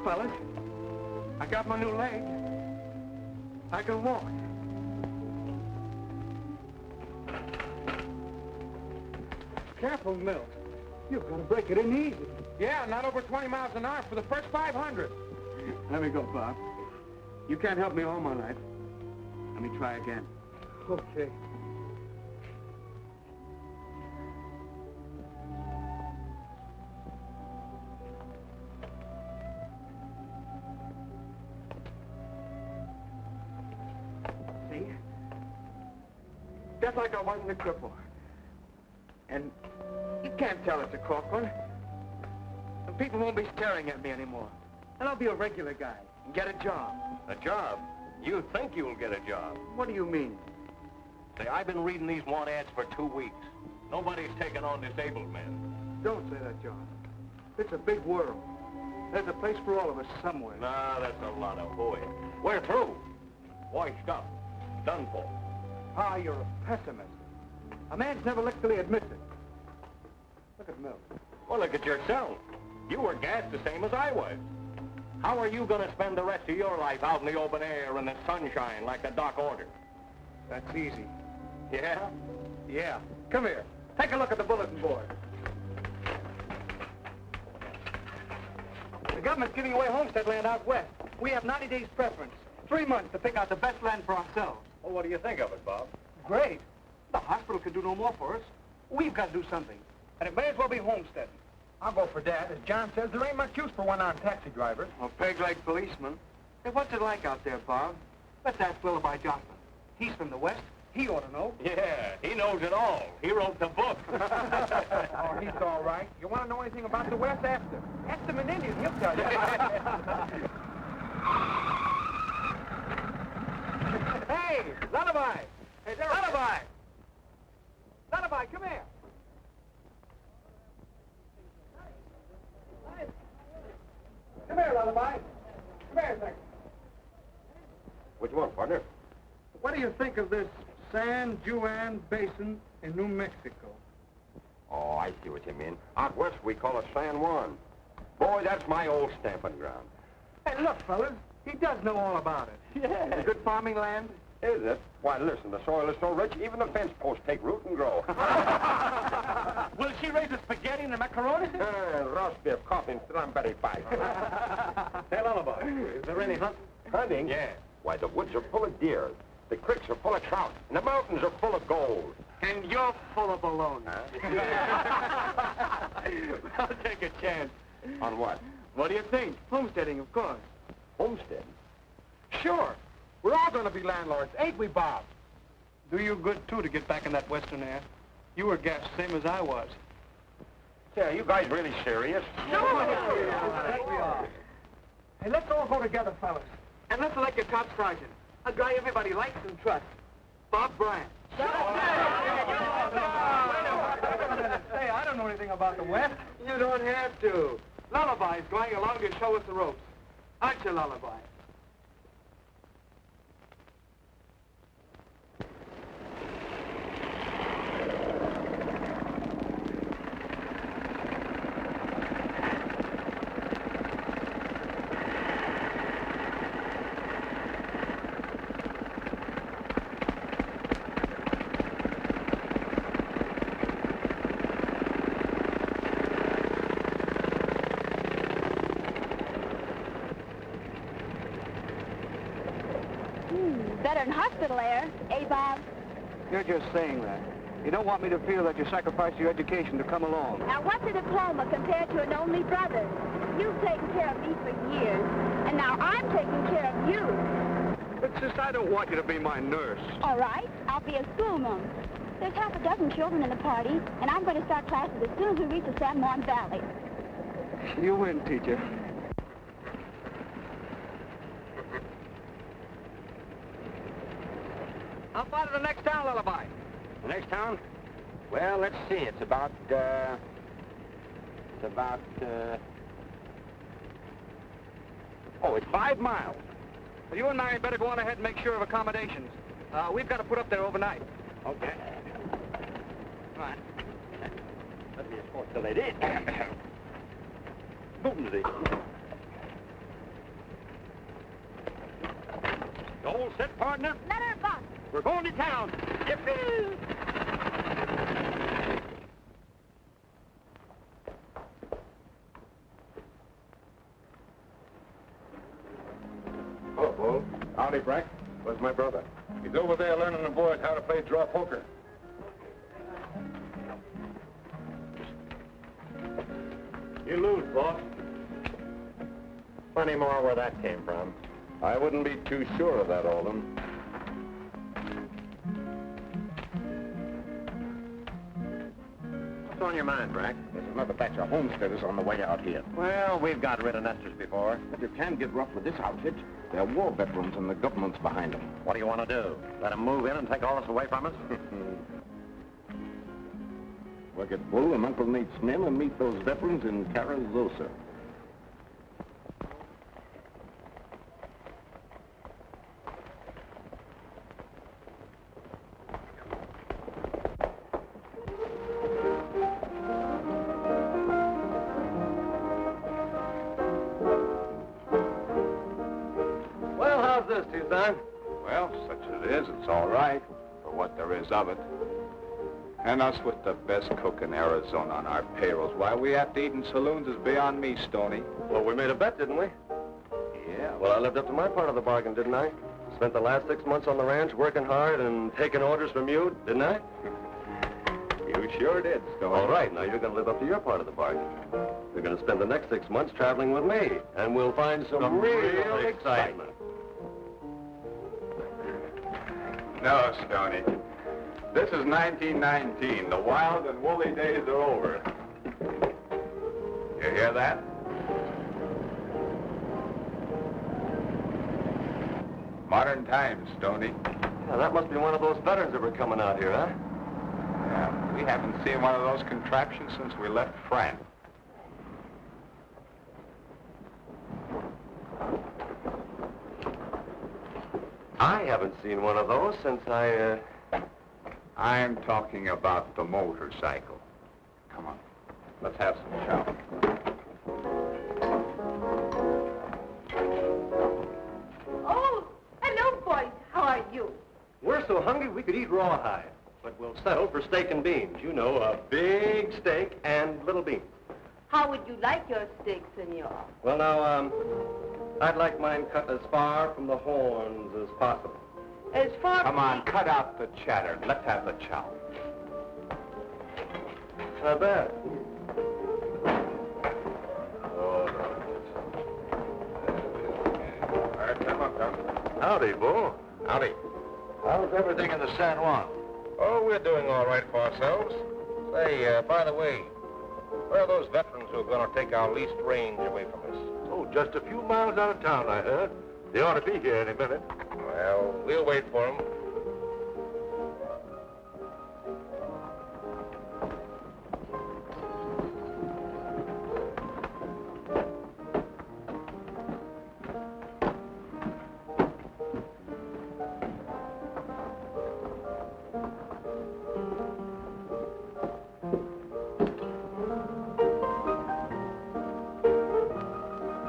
fellas. I got my new leg. I can walk. Careful, Milt. You're going to break it in easy. Yeah, not over 20 miles an hour for the first 500. Let me go, Bob. You can't help me all my life. Let me try again. Okay. See? Just like I was in the cripple. And you can't tell it's a crook one. And people won't be staring at me anymore. And I'll be a regular guy and get a job. A job? You think you'll get a job? What do you mean? Say, I've been reading these want ads for 2 weeks. Nobody's taking on disabled men. Don't say that, John. It's a big world. There's a place for all of us somewhere. Nah, that's a lot of hooey. We're through. Washed up. Done for. Ah, you're a pessimist. A man's never licked till he admits it. Look at Milt. Well, look at yourself. You were gassed the same as I was. How are you going to spend the rest of your life out in the open air in the sunshine like the doc ordered? That's easy. Yeah? Yeah. Come here. Take a look at the bulletin board. The government's giving away homestead land out west. We have 90 days preference. 3 months to pick out the best land for ourselves. Well, what do you think of it, Bob? Great. The hospital can do no more for us. We've got to do something. And it may as well be homesteading. I'll go for Dad. As John says, there ain't much use for one-armed taxi drivers. Well, peg-leg policeman. Hey, what's it like out there, Bob? Let's ask Willoughby Jocelyn. He's from the west. He ought to know. Yeah, he knows it all. He wrote the book. Oh, he's all right. You want to know anything about the west? Ask him. Ask him in Indian. He'll tell you. Hey, Lullaby! Hey, there, Lullaby! Lullaby, come here. Come here, Lullaby. Come here a second. What you want, partner? What do you think of this San Juan Basin in New Mexico? Oh, I see what you mean. Out west, we call it San Juan. Boy, that's my old stamping ground. Hey, look, fellas. He does know all about it. Yeah. Good farming land? Is it? Why, listen, the soil is so rich, even the fence posts take root and grow. Will she raise the spaghetti and the macaroni? Roast beef, coffee, and strawberry pie. Hey, Lullaby, is there any hunting? Hunting? Yeah. Why, the woods are full of deer. The creeks are full of trout. And the mountains are full of gold. And you're full of baloney. Huh? I'll take a chance. On what? What do you think? Homesteading, of course. Homestead? Sure. We're all going to be landlords, ain't we, Bob? Do you good, too, to get back in that western air. You were gassed, same as I was. Say, are you guys really serious? Sure. That we are. Hey, let's all go together, fellas. And let's elect your top sergeant. A guy everybody likes and trusts. Bob Bryant. Say, I don't know anything about the West. You don't have to. Lullaby's going along to show us the ropes. Aren't you, Lullaby? Better than hospital air, eh, Bob? You're just saying that. You don't want me to feel that you sacrificed your education to come along. Now, what's a diploma compared to an only brother? You've taken care of me for years, and now I'm taking care of you. It's just I don't want you to be my nurse. All right, I'll be a schoolma'am. There's half a dozen children in the party, and I'm going to start classes as soon as we reach the San Juan Valley. You win, teacher. How far to the next town, Lullaby? The next town? Well, let's see. It's about, oh, it's 5 miles. Well, you and Mary better go on ahead and make sure of accommodations. We've got to put up there overnight. Okay. Come on. Let me escort the lady. Boomsy. partner. Let her bust. We're going to town. Yippee! Oh, Bull. Howdy, Frank. Where's my brother? He's over there learning the boys how to play draw poker. You lose, boss. Plenty more where that came from. I wouldn't be too sure of that, Alden. What's on your mind, Frank? There's another batch of homesteaders on the way out here. Well, we've got rid of nesters before. But you can't get rough with this outfit. They're war veterans and the government's behind them. What do you want to do? Let them move in and take all this away from us? Look at Bull and Uncle Nate's men and meet those veterans in Carrizosa. Well, how's this, Tucson? Well, such as it is, it's all right, for what there is of it. And us with the best cook in Arizona on our payrolls. Why we have to eat in saloons is beyond me, Stoney. Well, we made a bet, didn't we? Yeah, Well, I lived up to my part of the bargain, didn't I? Spent the last 6 months on the ranch working hard and taking orders from you, didn't I? you sure did, Stoney. All right, now you're going to live up to your part of the bargain. You're going to spend the next 6 months traveling with me, and we'll find some real excitement. No, Stoney. This is 1919. The wild and woolly days are over. You hear that? Modern times, Stoney. Yeah, that must be one of those veterans that were coming out here, huh? Yeah, we haven't seen one of those contraptions since we left France. I haven't seen one of those since I'm talking about the motorcycle. Come on, let's have some chow. Oh, hello, boys. How are you? We're so hungry we could eat rawhide, but we'll settle for steak and beans. You know, a big steak and little beans. How would you like your steak, senor? Well, now, I'd like mine cut as far from the horns as possible. As far Come on, cut out the chatter. Let's have the chow. Not bad. All right, come on, come. Howdy, Bull. Howdy. How's everything in the San Juan? Oh, we're doing all right for ourselves. Say, by the way, where are those veterans who are going to take our leased range away from us? Oh, just a few miles out of town, I heard. They ought to be here any minute. Well, we'll wait for them.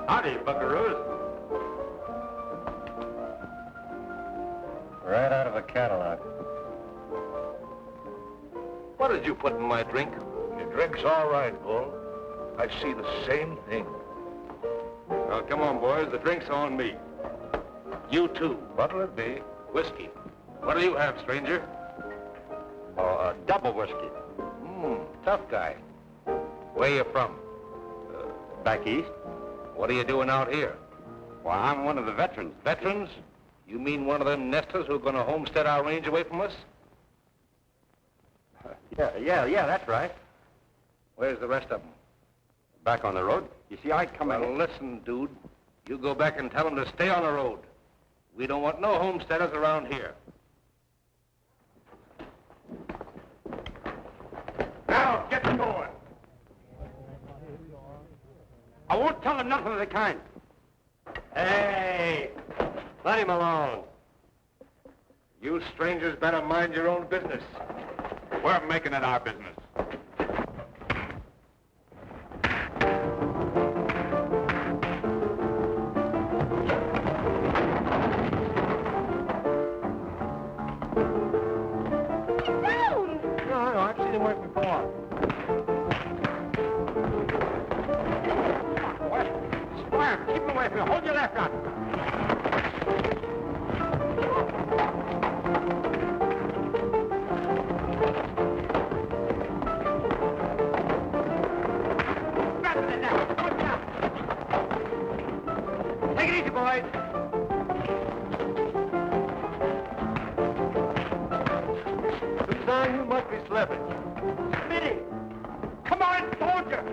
Howdy, buckaroos. Right out of a Cadillac. What did you put in my drink? Your drink's all right, Bull. I see the same thing. Well, come on, boys. The drink's on me. You too. What'll it be? Whiskey. What do you have, stranger? Oh, double whiskey. Tough guy. Where you from? Back east. What are you doing out here? Well, I'm one of the veterans. Veterans? You mean one of them nesters who are going to homestead our range away from us? Yeah, that's right. Where's the rest of them? Back on the road. You see, I'd come Well, in... listen, dude. You go back and tell them to stay on the road. We don't want no homesteaders around here. Now, get going. I won't tell them nothing of the kind. Hey! Let him alone. You strangers better mind your own business. We're making it our business. Keep him away from you. Hold your left out. Faster than that. Put down. Take it easy, boys. Tucson, you must be slipping. Smitty! Come on, soldier!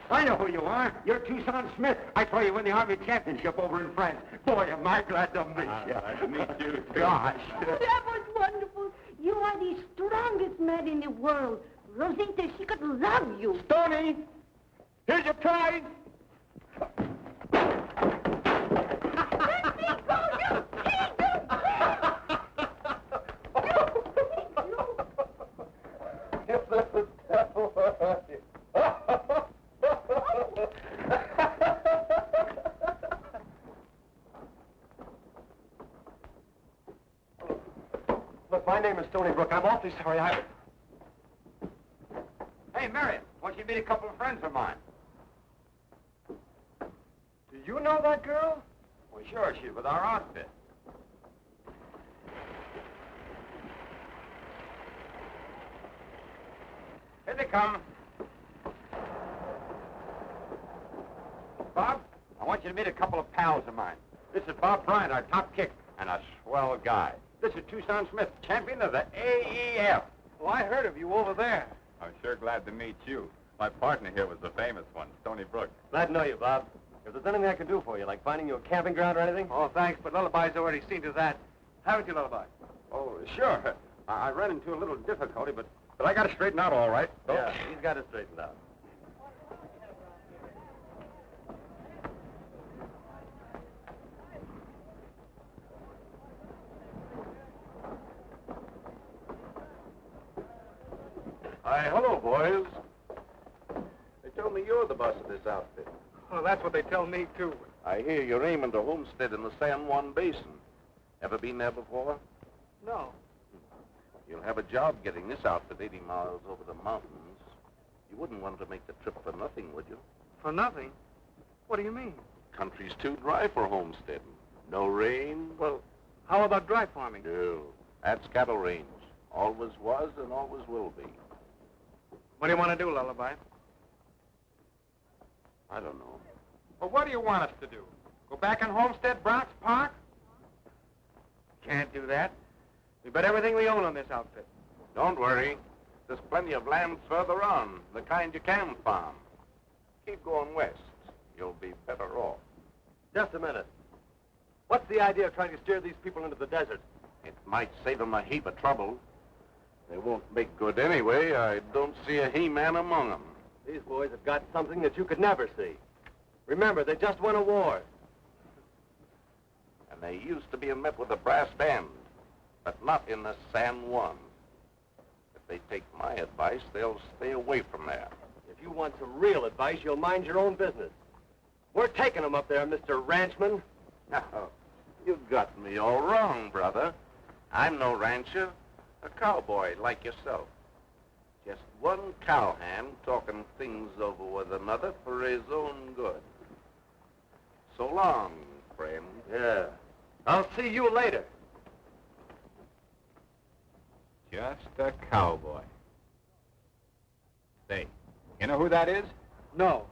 I know who you are. You're Tucson Smith. I saw you win the Army Championship over in France. Boy, am I glad to meet you. Glad to meet you. Gosh. That was wonderful. You are the strongest man in the world. Rosita, she could love you. Tony, here's your prize. Let me go, you If that's the devil. Look, my name is Stony Brook. I'm awfully sorry. Hey, Marion, why don't you meet a couple of friends of mine? Do you know that girl? Well, sure, she's with our outfit. Here they come. Bob, I want you to meet a couple of pals of mine. This is Bob Bryant, our top kick, and a swell guy. This is Tucson Smith, champion of the AEF. Well, I heard of you over there. I'm sure glad to meet you. My partner here was the famous one, Stony Brook. Glad to know you, Bob. If there's anything I can do for you, like finding you a camping ground or anything? Oh, thanks, but Lullaby's already seen to that. Haven't you, Lullaby? Oh, sure. I ran into a little difficulty, but I got it straightened out all right. Yeah, he's got it straightened out. Hi, hello, boys. They told me you're the boss of this outfit. Well, that's what they tell me, too. I hear you're aiming to homestead in the San Juan Basin. Ever been there before? No. You'll have a job getting this outfit 80 miles over the mountains. You wouldn't want to make the trip for nothing, would you? For nothing? What do you mean? Country's too dry for homesteading. No rain. Well, how about dry farming? No. That's cattle range. Always was and always will be. What do you want to do, Lullaby? I don't know. Well, what do you want us to do? Go back and homestead Bronx Park? Can't do that. We bet everything we own on this outfit. Don't worry. There's plenty of land further on, the kind you can farm. Keep going west. You'll be better off. Just a minute. What's the idea of trying to steer these people into the desert? It might save them a heap of trouble. They won't make good anyway. I don't see a he-man among them. These boys have got something that you could never see. Remember, they just won a war. And they used to be met with a brass band, but not in the San Juan. If they take my advice, they'll stay away from there. If you want some real advice, you'll mind your own business. We're taking them up there, Mr. Ranchman. Now, you got me all wrong, brother. I'm no rancher, a cowboy like yourself. Just one cowhand talking things over with another for his own good. So long, friend. Yeah. I'll see you later. Just a cowboy. Say, you know who that is? No.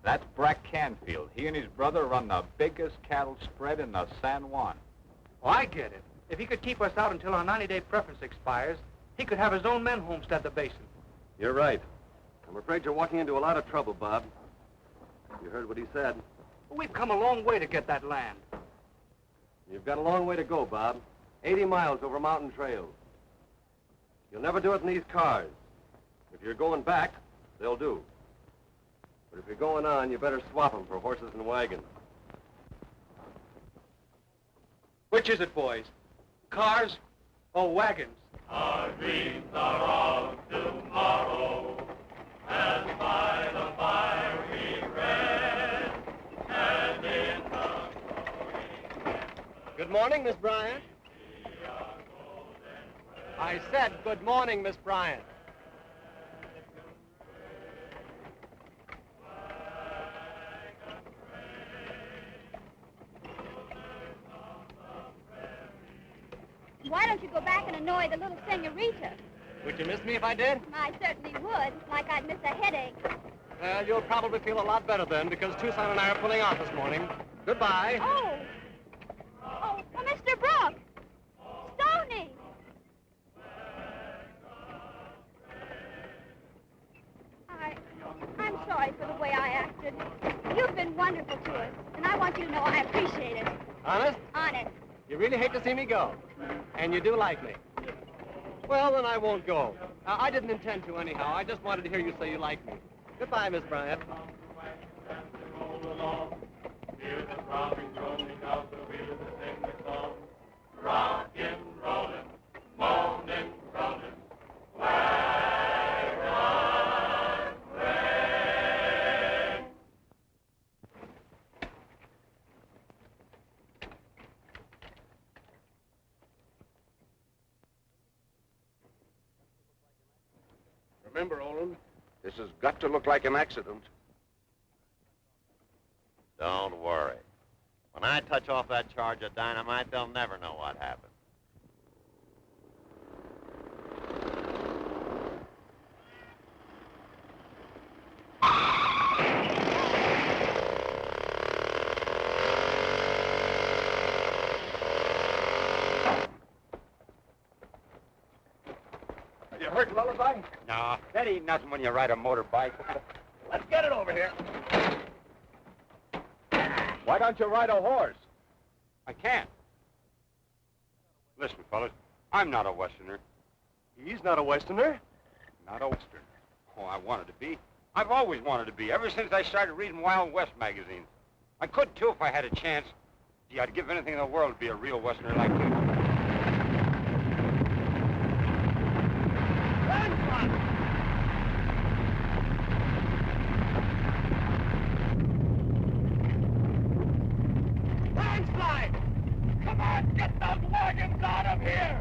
That's Brack Canfield. He and his brother run the biggest cattle spread in the San Juan. Oh, I get it. If he could keep us out until our 90-day preference expires, he could have his own men homestead the basin. You're right. I'm afraid you're walking into a lot of trouble, Bob. You heard what he said. Well, we've come a long way to get that land. You've got a long way to go, Bob. 80 miles over mountain trails. You'll never do it in these cars. If you're going back, they'll do. But if you're going on, you better swap them for horses and wagons. Which is it, boys? Cars or wagons? Our dreams are of tomorrow, and by the fire we rest, and in the Good morning, Miss Bryant. I said good morning, Miss Bryant. Why don't you go back and annoy the little senorita? Would you miss me if I did? I certainly would, like I'd miss a headache. You'll probably feel a lot better then, because Tucson and I are pulling off this morning. Goodbye. Oh, Mr. Brooks! Stoney! I'm sorry for the way I acted. You've been wonderful to us, and I want you to know I appreciate it. Honest? Honest. You really hate to see me go. And you do like me. Well, then I won't go. I didn't intend to anyhow. I just wanted to hear you say you like me. Goodbye, Miss Bryant. Hear the throbbing, droning of the wheels that sing the song. Rockin', rollin', moanin', groanin'. Wagon train. Remember, Olin, this has got to look like an accident. Don't worry. When I touch off that charge of dynamite, they'll never know what happened. You hurt, Lullaby? No, that ain't nothing when you ride a motorbike. Let's get it over here. Why don't you ride a horse? I can't. Listen, fellas, I'm not a Westerner. He's not a Westerner. Not a Westerner. Oh, I wanted to be. I've always wanted to be, ever since I started reading Wild West magazines. I could, too, if I had a chance. Gee, I'd give anything in the world to be a real Westerner like you. Landslide! Come on, get those wagons out of here!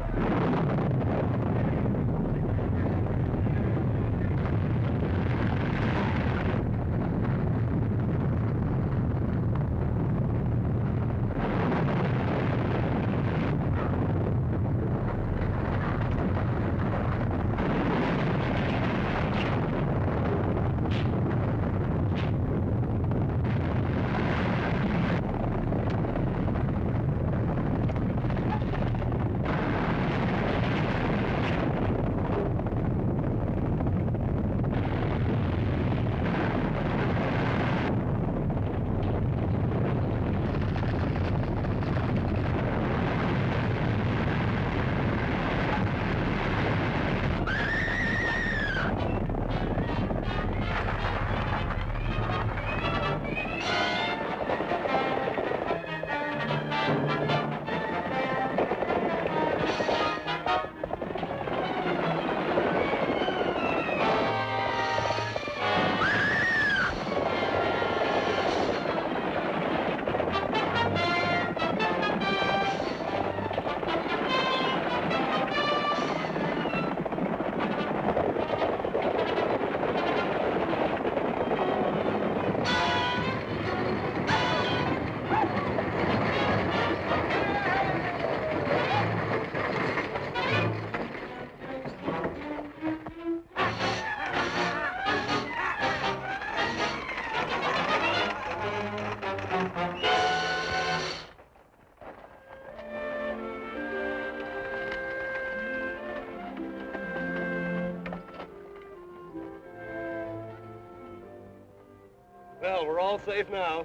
Well, we're all safe now.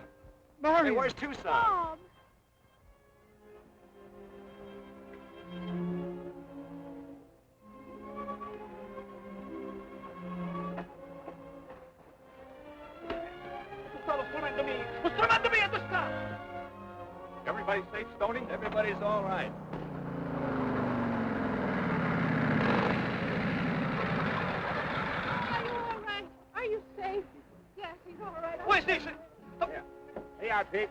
Marion! Hey, where's Tucson? Bob! Everybody safe, Stoney? Everybody's all right. Are you all right? Are you safe? Yes, he's all right. Where's this? Hey, out, Pete.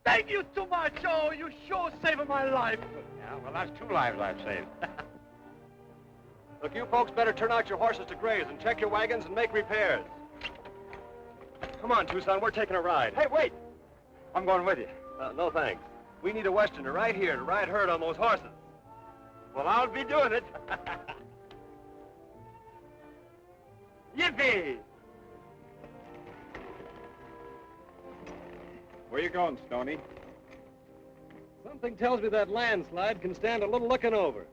Thank you so much. Oh, you sure saved my life. Yeah, well, that's 2 lives I've saved. Look, you folks better turn out your horses to graze and check your wagons and make repairs. Come on, Tucson, we're taking a ride. Hey, wait! I'm going with you. No thanks. We need a Westerner right here to ride herd on those horses. Well, I'll be doing it. Yippee! Where you going, Stoney? Something tells me that landslide can stand a little looking over.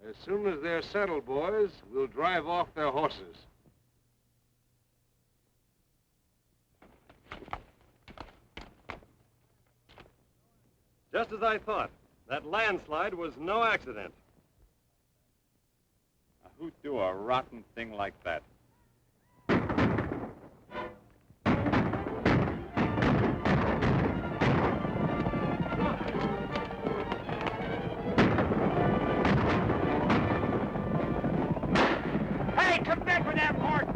As soon as they're settled, boys, we'll drive off their horses. Just as I thought. That landslide was no accident. Who'd do a rotten thing like that? Hey, come back with that horse!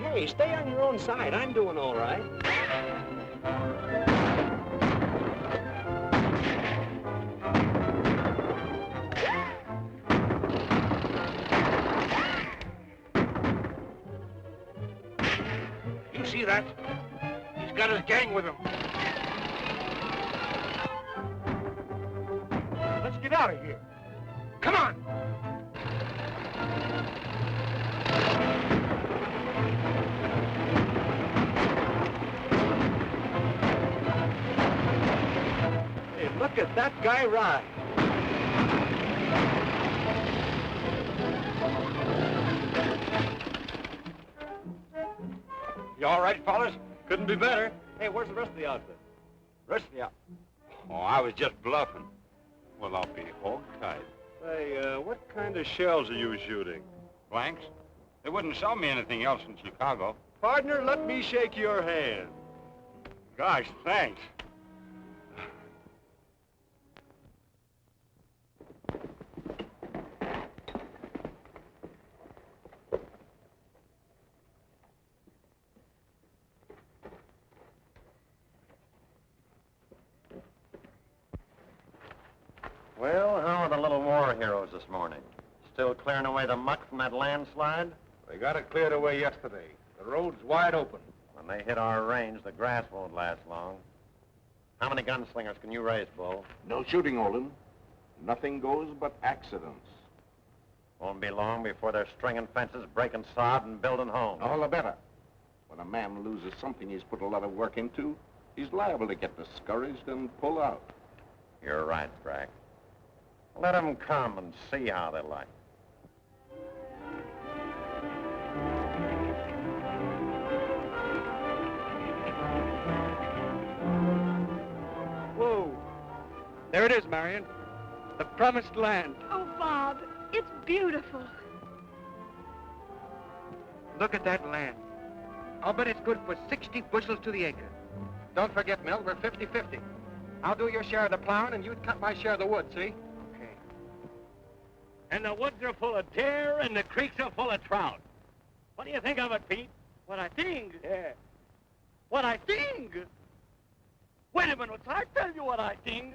Hey, stay on your own side. I'm doing all right. You see that? He's got his gang with him. Let's get out of here. Come on! Hey, look at that guy ride. You all right, fellas? Couldn't be better. Hey, where's the rest of the outfit? Rest of you. Oh, I was just bluffing. Well, I'll be hog-tied. Hey, what kind of shells are you shooting? Blanks? They wouldn't sell me anything else in Chicago. Partner, let me shake your hand. Gosh, thanks. Well, how are the little war heroes this morning? Still clearing away the muck from that landslide? We got it cleared away yesterday. The road's wide open. When they hit our range, the grass won't last long. How many gunslingers can you raise, Bull? No shooting, Olin. Nothing goes but accidents. Won't be long before they're stringing fences, breaking sod, and building homes. All the better. When a man loses something he's put a lot of work into, he's liable to get discouraged and pull out. You're right, Brack. Let them come and see how they like. Whoa. There it is, Marion. The promised land. Oh, Bob, it's beautiful. Look at that land. I'll bet it's good for 60 bushels to the acre. Don't forget, Mill, we're 50-50. I'll do your share of the plowing, and you'd cut my share of the wood, see? Okay. And the woods are full of deer, and the creeks are full of trout. What do you think of it, Pete? What I think? Yeah. What I think? Wait a minute, I tell you what I think.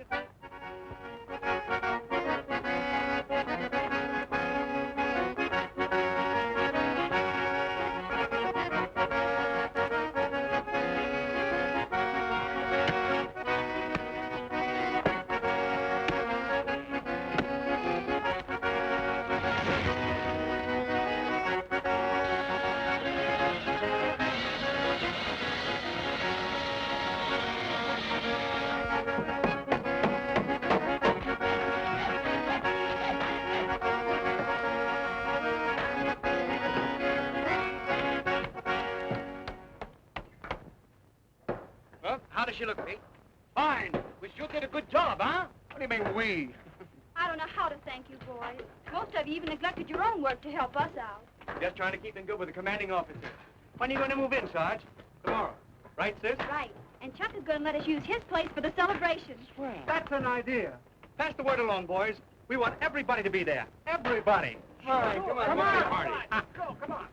Well, how does she look, Pete? Fine. We sure did a good job, huh? What do you mean, we? I don't know how to thank you, boys. Most of you even neglected your own work to help us out. Just trying to keep in good with the commanding officer. When are you going to move in, Sarge? Tomorrow. Right, sis? Right. And Chuck is going to let us use his place for the celebration. That's an idea. Pass the word along, boys. We want everybody to be there. Everybody. Fine, come on. Come on. Party. Go, come on.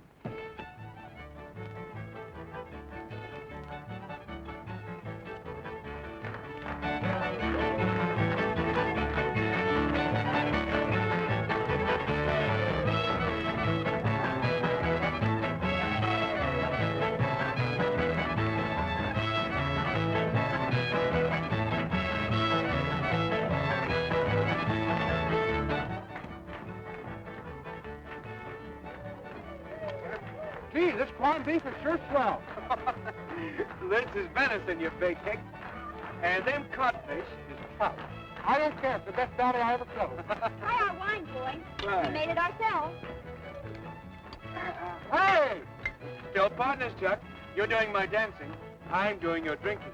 Gee, this corned beef is sure swell. This is venison, you big hick. And them codfish is trout. I don't care. It's the best bounty I ever killed. Try our wine, boys. Right. We made it ourselves. Hey! Still partners, Chuck. You're doing my dancing. I'm doing your drinking.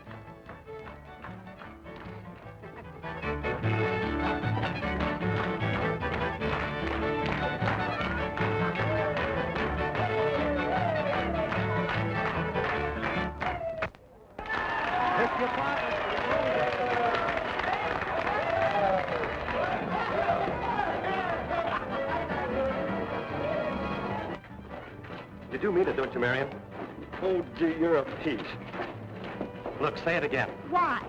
Pick your partners. You do mean it, don't you, Marion? Oh, gee, you're a peach. Look, say it again. Why?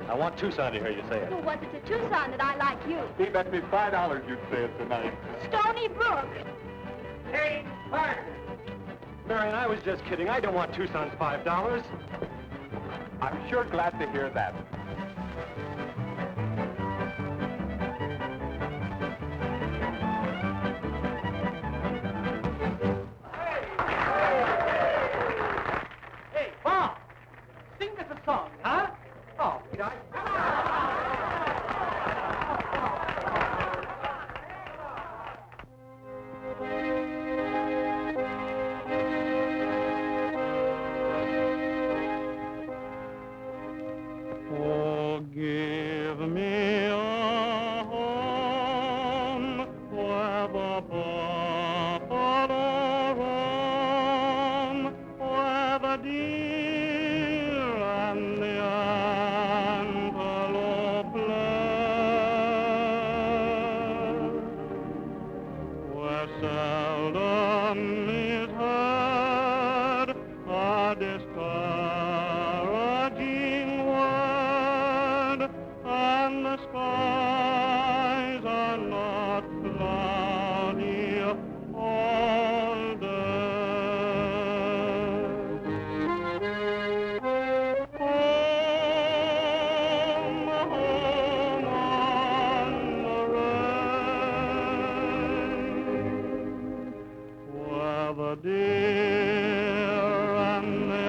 I want Tucson to hear you say it. Who was it to Tucson that I like you? He bet me $5 you'd say it tonight. Stony Brook. Hey, partner. Marion, I was just kidding. I don't want Tucson's $5. I'm sure glad to hear that. Hey, Bob. Sing us a song, huh? Oh, did I? Oh, give me a home where the buffalo roam, where the deer and the antelope play, where seldom is heard a discouraging word, and the skies are not cloudy all day. Home, home on the range, where the deer and the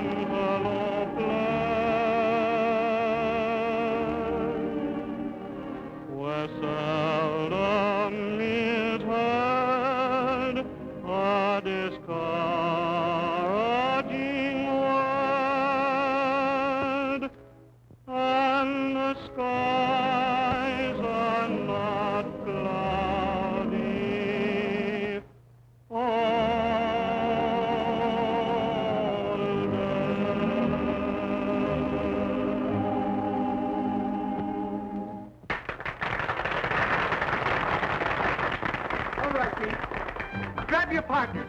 antelope play, where seldom is heard a discouraging word, and the skies are not cloudy All right, Pete. Grab your partner.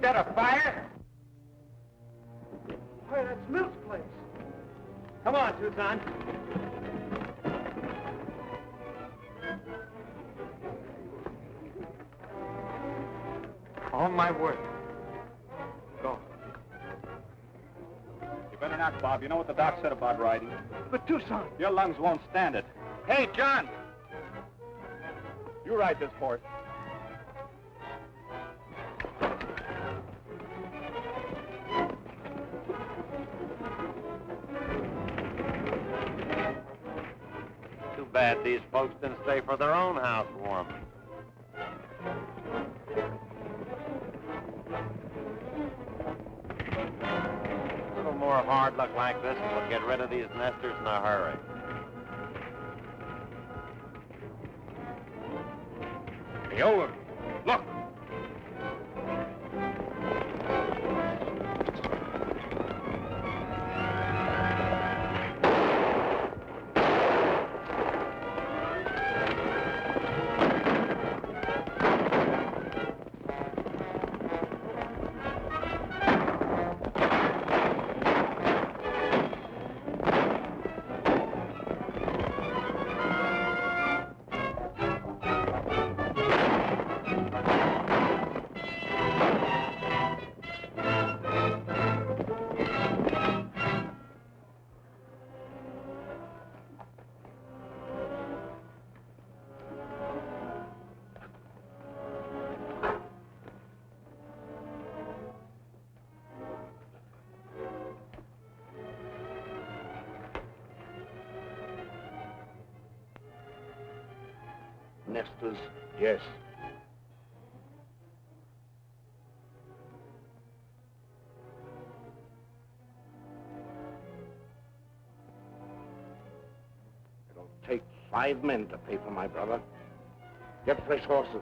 that a fire? Why, that's Milt's place. Come on, Tucson. On my word. Go. You better not, Bob. You know what the doc said about riding. But Tucson. Your lungs won't stand it. Hey, John. You ride this horse. Too bad these folks didn't stay for their own housewarming. A little more hard luck like this and we'll get rid of these nesters in a hurry. Hey, Owen, look. Nesters, yes. It'll take 5 men to pay for my brother. Get fresh horses.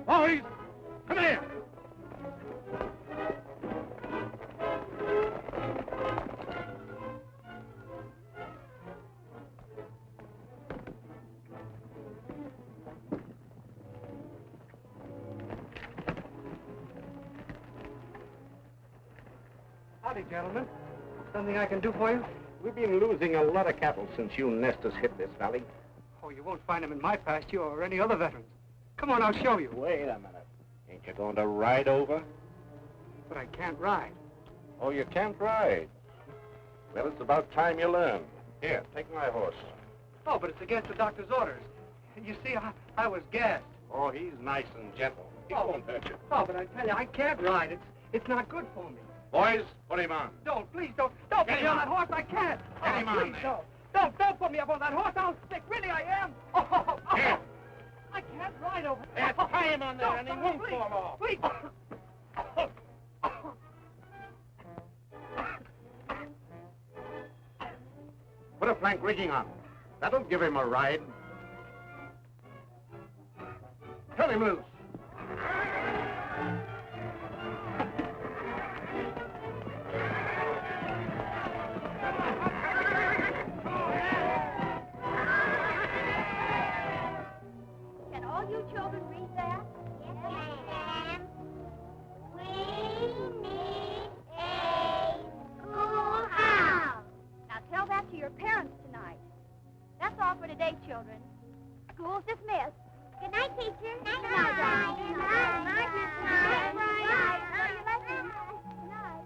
Boys, come here. Howdy, gentlemen. Something I can do for you? We've been losing a lot of cattle since you nesters hit this valley. Oh, you won't find them in my pasture or any other veterans. Come on, I'll show you. Wait a minute. Ain't you going to ride over? But I can't ride. Oh, you can't ride? Well, it's about time you learn. Here, take my horse. Oh, but it's against the doctor's orders. You see, I was gassed. Oh, he's nice and gentle. He won't hurt you. Oh, but I tell you, I can't ride. It's not good for me. Boys, put him on. Don't, please, don't put me on that horse. I can't. Get him on please, there. Don't put me up on that horse. I'll stick. Really, I am. Here. I can't ride over. There, tie him on there and he won't please, fall off. Please. Put a flank rigging on. That'll give him a ride. Turn him loose. Can all you children read that? Yes, ma'am. We need a schoolhouse. Now tell that to your parents tonight. That's all for today, children. School's dismissed. Good night, teacher. Night, night. Good night. Night, Miss Night. Night. Learn your lessons. Good night.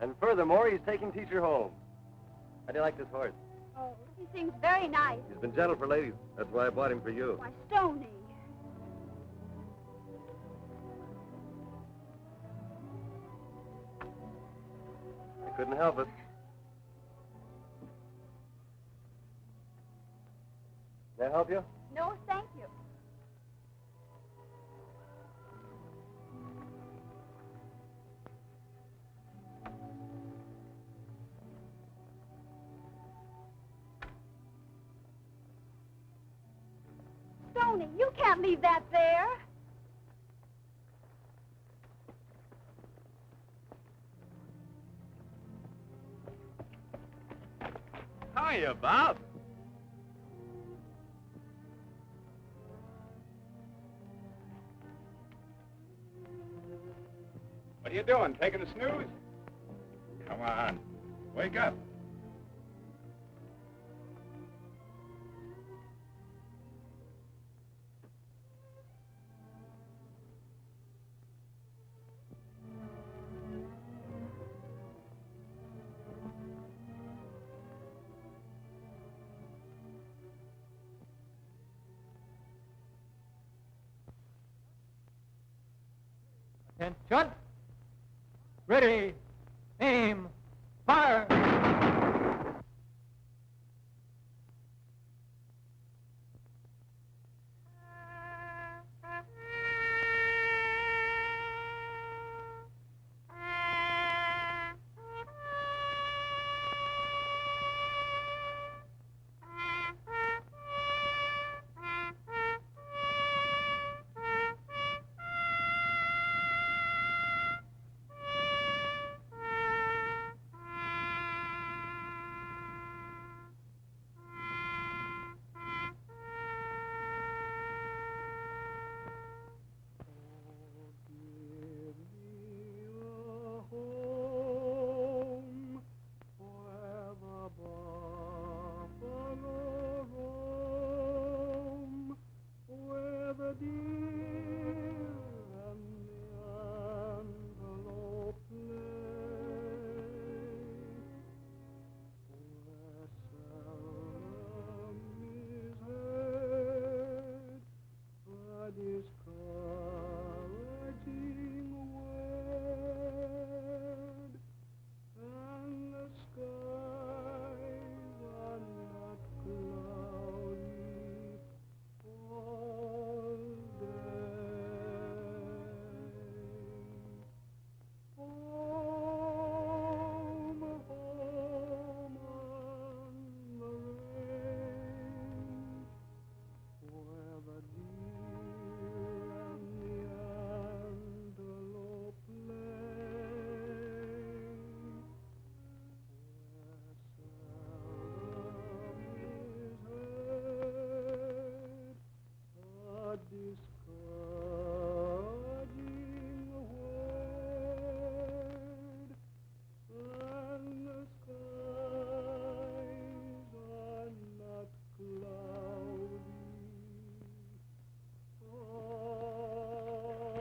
And furthermore, he's taking teacher home. How do you like this horse? Oh, he seems very nice. He's been gentle for ladies. That's why I bought him for you. Why, Stony. I Couldn't help it. May I help you? No, thank you. Stoney, you can't leave that there. Hiya, Bob. What are you doing, taking a snooze? Come on, wake up. Attention. Ready. Aim. Fire.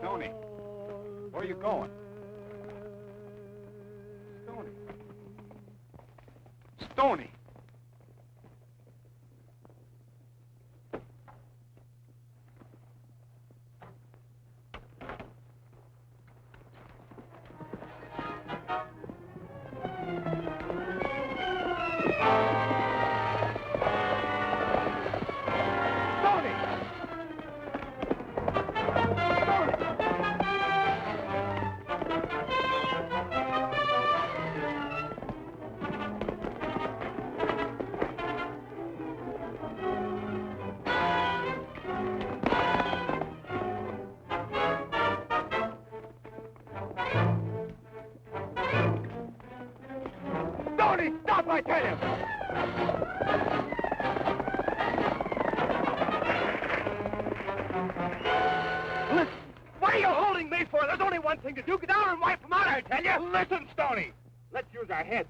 Stoney, where are you going? Stoney. Stoney. Stoney, stop, I tell you! Listen, what are you holding me for? There's only one thing to do. Get down and wipe them out, I tell you! Listen, Stoney, let's use our heads.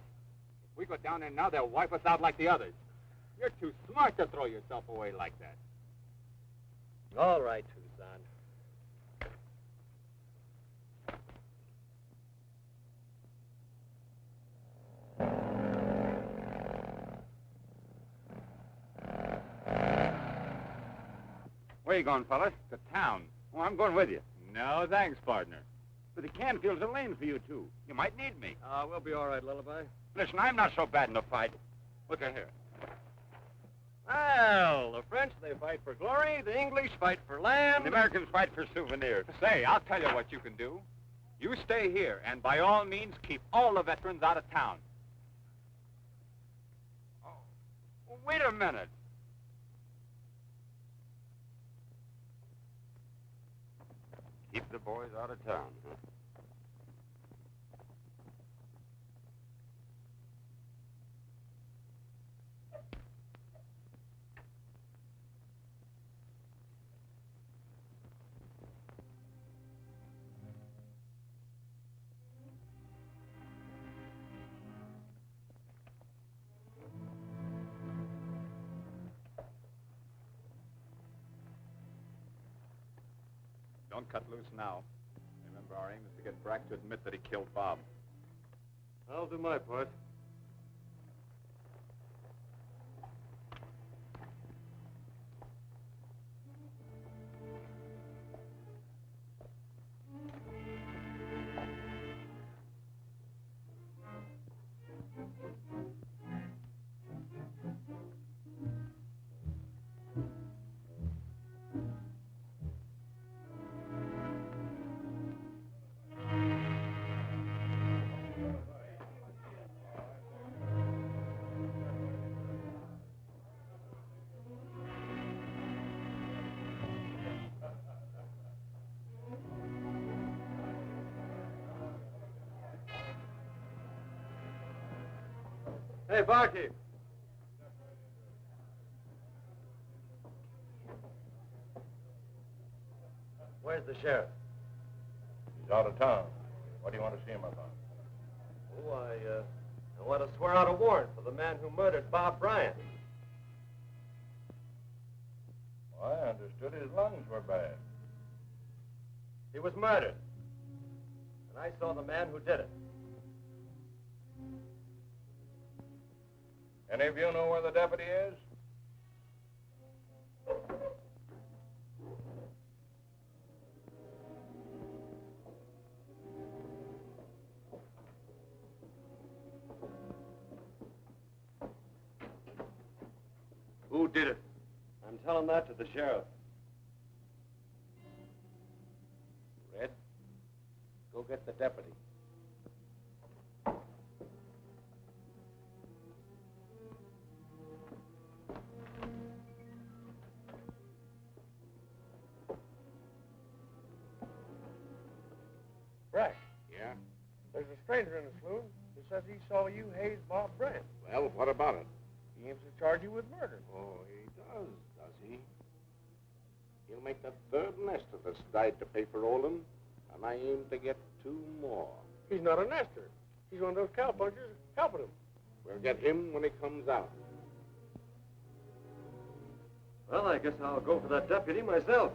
If we go down there now, they'll wipe us out like the others. You're too smart to throw yourself away like that. All right, Tucson. Where you going, fellas? To town. Oh, I'm going with you. No, thanks, partner. But the Canfields are laying for you two. You might need me. We'll be all right, Lullaby. Listen, I'm not so bad in a fight. Look at here. Well, the French, they fight for glory. The English fight for land. The Americans fight for souvenirs. Say, I'll tell you what you can do. You stay here, and by all means, keep all the veterans out of town. Oh, wait a minute. Keep the boys out of town, huh? Don't cut loose now. Remember, our aim is to get Brack to admit that he killed Bob. I'll do my part. Hey, barkeep. Where's the sheriff? He's out of town. What do you want to see him about? Oh, I want to swear out a warrant for the man who murdered Bob Bryant. Well, I understood his lungs were bad. He was murdered. And I saw the man who did it. Any of you know where the deputy is? Who did it? I'm telling that to the sheriff. Red, go get the deputy. Brack, Yeah? there's a stranger in the saloon who says he saw you haze Bob Bryant. Well, what about it? He aims to charge you with murder. Oh, he does he? He'll make the third nest of this died to pay for Olin, and I aim to get 2 more. He's not a nester. He's one of those cowpunchers helping him. We'll get him when he comes out. Well, I guess I'll go for that deputy myself.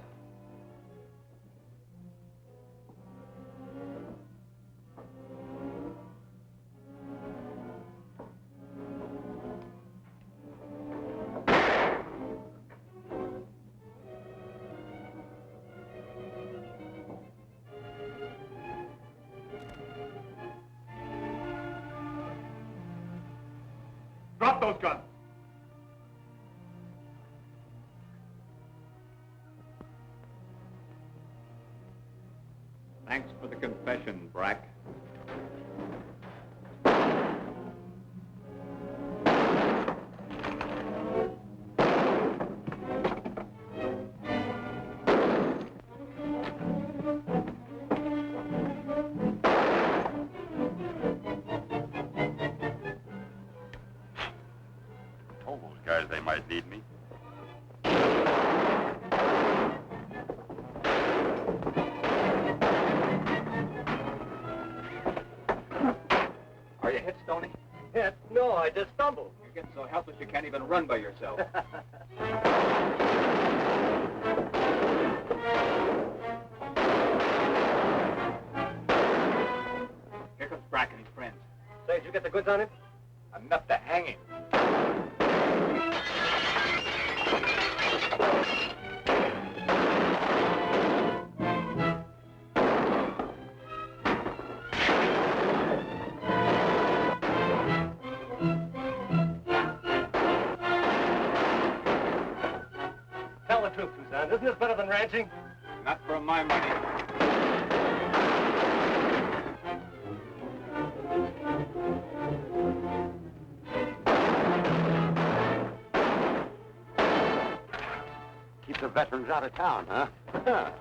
Drop those guns. Thanks for the confession, Brack. Told those guys they might need me. Are you hit, Stoney? Hit? No, I just stumbled. You're getting so helpless you can't even run by yourself. Here comes Brack and his friends. Say, did you get the goods on him? Enough to hang him. Tucson. Isn't this better than ranching? Not for my money. Keep the veterans out of town, huh?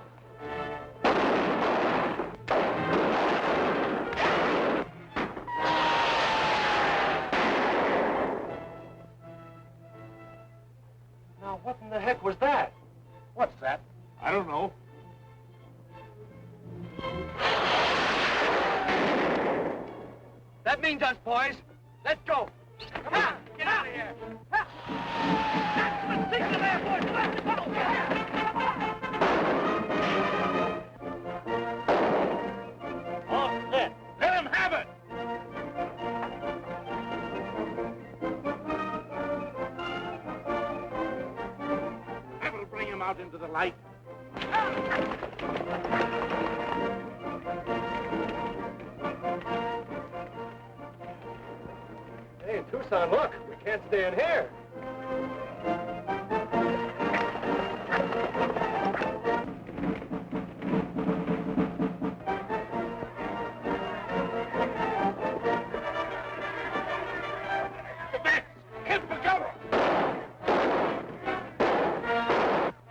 Now, what in the heck was that? What's that? I don't know. That means us, boys. Let's go. Come on, get out of here. That's the signal there, boys. Let's go. All set. Let him have it! That'll bring him out into the light. Hey, in Tucson, look. We can't stay in here. Hit for cover!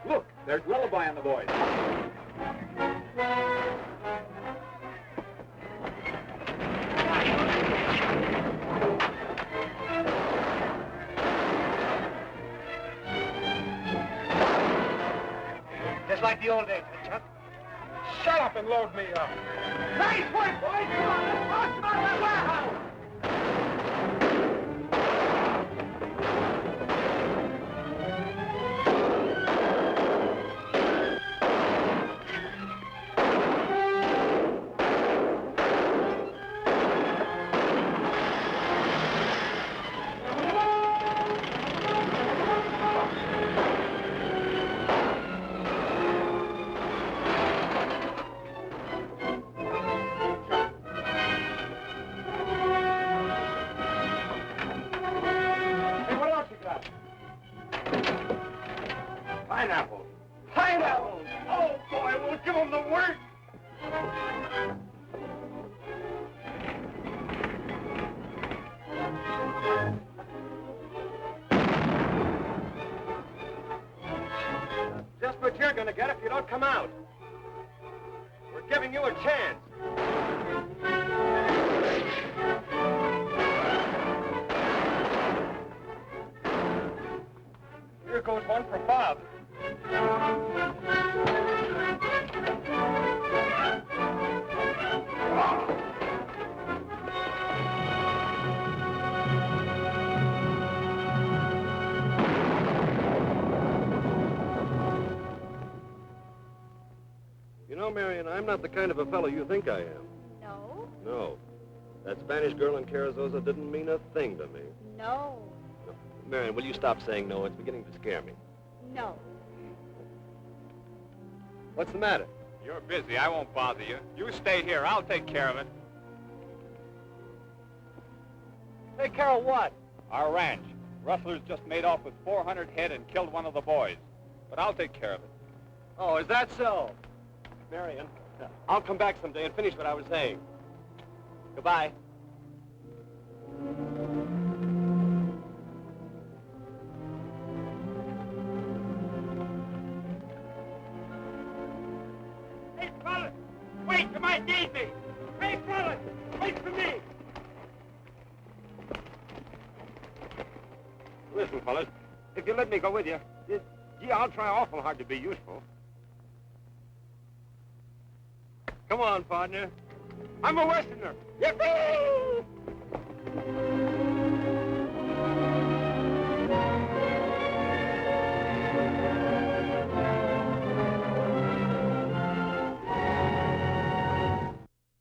Look, there's Lullaby and the boys. Just like the old days, huh, Chuck? Shut up and load me up. Nice work, boys! Come on, let's march them out of that warehouse! Hey, what else you got? Pineapple. Pineapples! Oh, boy, we'll give them the work! Just what you're gonna get if you don't come out. We're giving you a chance. Here goes one for Bob. You know, Marion, I'm not the kind of a fellow you think I am. No, No. That Spanish girl in Carrizosa didn't mean a thing to me. no, No. Marion, will you stop saying no? It's beginning to scare me. no. What's the matter? You're busy. I won't bother you. You stay here. I'll take care of it. Take care of what? Our ranch. Rustlers just made off with 400 head and killed one of the boys. But I'll take care of it. Oh, is that so? Marion, I'll come back someday and finish what I was saying. Goodbye. Hey, fellas! Wait, you might need me! Hey, fellas! Wait for me! Listen, fellas, if you let me go with you, gee, I'll try awful hard to be useful. Come on, partner. I'm a Westerner. Yippee!